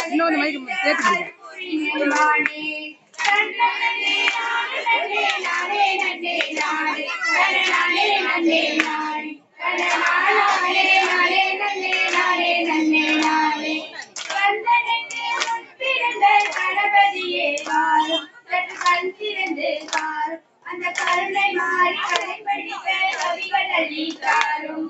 இன்னொரு மைக்கு கேட்டுக்கிறேன். அந்த கருணை மாறி கலை படித்த கவிகள் அளித்தாரும்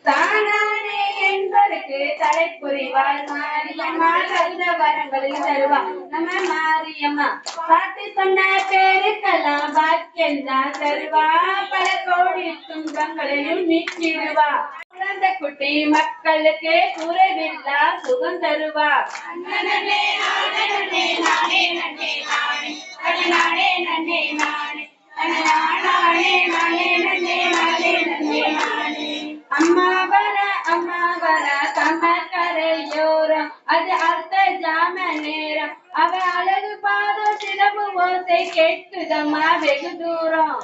தானானே என்பதற்கு தலை புரிவாள் மாரியம்மா தந்த வரங்களில் தருவாள் நம்ம மாரியம்மா பாட்டு சொன்ன பேருக்கெல்லாம் பாக்கியந்தான் தருவா பல கோடி துன்பங்களையும் நீக்கிடுவா குழந்தை குட்டி மக்களுக்கு குறைவில்லா சுகம் தருவா அம்மா வர கமக்கரையோரம் அது அர்த்த ஜாம நேரம் அவ அழகு பாதம் சிலம்பு ஓசை கேட்குதம்மா வெகு தூரம்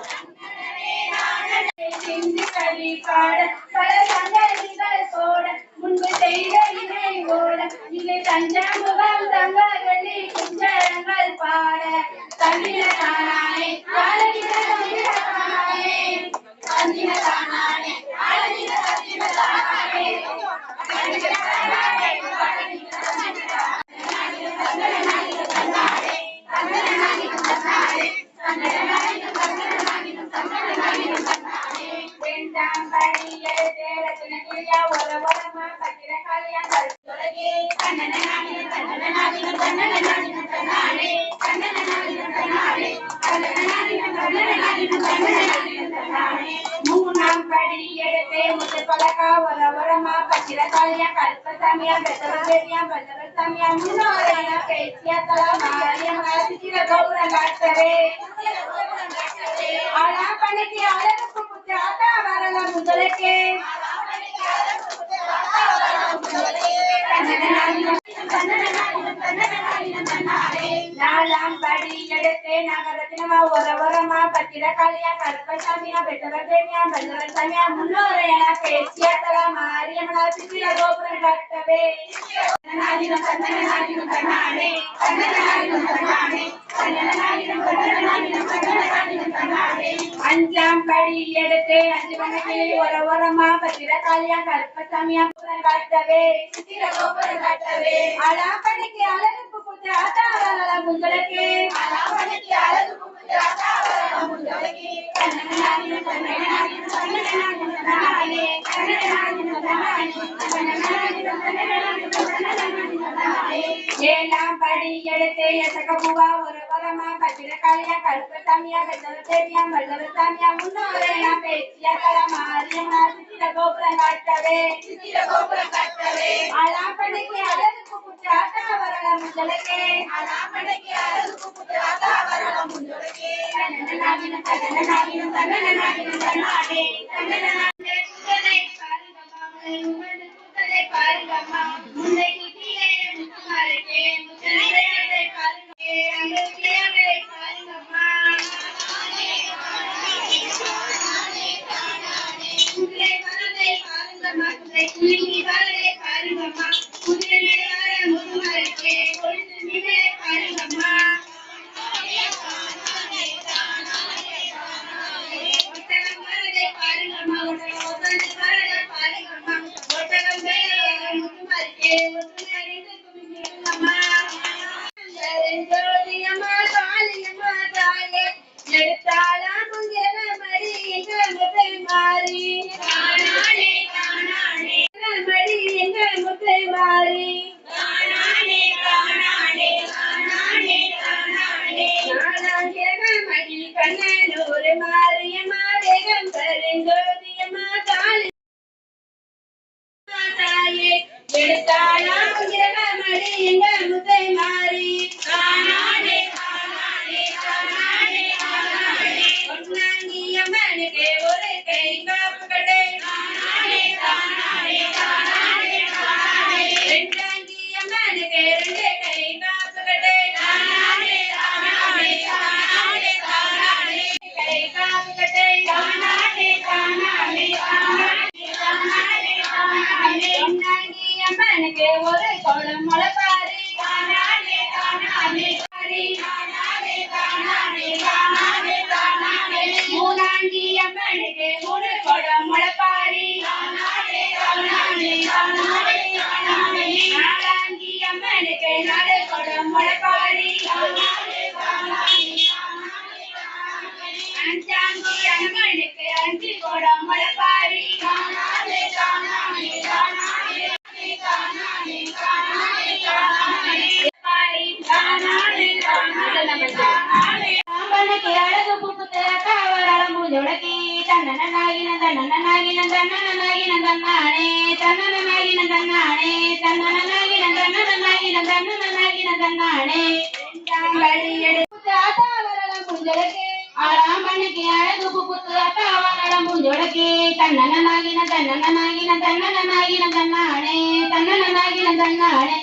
கவி பாட பல சங்கதிகள் போட முன்பு செய்த இணை ஓட இலை தஞ்சமுகம் தங்க வெள்ளி குஞ்சரங்கள் பாட தந்திர தானானே அழகின தந்திர தானானே தந்திர தானானே அழகின தந்திர தானானே தந்திர தானானே மூணாம் படி எடுத்தே முத்து பழக்கா வரமா பச்சிர காளியா கல்பசாமியா பெத்தவதேவியா பல்லவசாமியா முன்னோரையா பேச்சியா தலா மாரியம்மா சித்திர கோபுரம் காட்டவே ஆனா பணிக்கு அழகுக்கு புத்தாத்தா வரலாம் முதலுக்கு நாலாம் படி எடுத்தே நகரத்தினமா ஒரமா பத்திர காளியா கருப்பசாமியா பெற்றவதேவியா பல்லவசாமியா முன்னோரையா பேச்சியா தலா மாரியம்மனா சித்திர கோபுரம் கட்டவே அஞ்சாம் படி எடுத்தே அஞ்சு வனக்கிளி ஒரமா பத்திர காளியா கருப்பசாமியா காட்டவே சித்திர கோபுரம் கட்டவே அலாப்பணிக்கு அழகுக்கு புத்து ஆத்தாவரல உங்களுக்கு அலாப்பணிக்கு அழகுக்கு புத்து ஆத்தாவரல உங்களுக்கு ஏழாம் படி எடுத்தே எசகபுவா ஒரமா பத்திர காளியா கருப்பசாமியா பெற்றவதேவியா பல்லவசாமியா முன்னோரையா பேச்சியா தலா மாரியம்மா சித்திர கோபுரம் காட்டவே அலாப்பணிக்கு அழகுக்கு புத்து ஆத்தாவரல உங்களுக்கு அலாப்பணிக்கு அழகுக்கு புத்து ஆத்தாவரல உங்களுக்கு பாருங்கம்மா முன்னை குட்டியே முத்துமாரே முத்துமாரே பாருங்க அங்கே பாருங்கம்மா குதிரை வரதை பாருங்கம்மா குதிரை குலுங்கி வரதை பாருங்கம்மா குதிரை மேலார முத்துமாரே கொழுந்து மீனே பாருங்கம்மா ஒட்டகம் வரதை பாருங்கம்மா ஒட்டகம் வரதை பாருங்கம்மா ஒட்டகம் மேலார முத்துமாரே ஒட்டுநரிந்து குமிஞ்சிருங்கம்மா ஜோதியம்மா தாலியம்மா தாயே எடுத்தாளா முங்கிற மடி எங்க முத்தை மாறி காணானே காணானே மடி எங்க முத்தை மாறி காணானே காணானே காணானே காணானே நானாங்கிற மடி கண்ணனூர் மாரியம்மா வேகம் பெருஞ்சோதியம்மா தாலி தாயே எடுத்தாளா முங்கிற மடி எங்க முத்தை மாறி காணானே காணானே காணானே காணானே ஒன்னாங்கியம்மனுக்கு ஒரு கை காப்புக்கட்டை காணானே காணானே காணானே காணானே ரெண்டாங்கியம்மனுக்கு ரெண்டு கை காப்புக்கட்டை காணானே காணானே காணானே நாடு கொடும் முளைப்பாரி அஞ்சாங்குழமனுக்கு அஞ்சு கொடும் முளைப்பாரி காம்பனுக்கு அழகு பூப்புத்து காவராளம் பூஞ்சொடக்கி தன்னனாகின தன்னனாகின தன்னனாகின தன்னானே தன்னனாகின தன்னானே தன்னனாகின தன்னனாகின தன்னனாகின தன்னானே தாம்படி எடுத்து ஆதாவராளம் பூஞ்சொடக்கி ஆராம்பனுக்கு அழகு பூப்புத்து காவராளம் பூஞ்சொடக்கி தன்னனாகின தன்னனாகின தன்னனாகின தன்னானே தன்னனாகின தன்னானே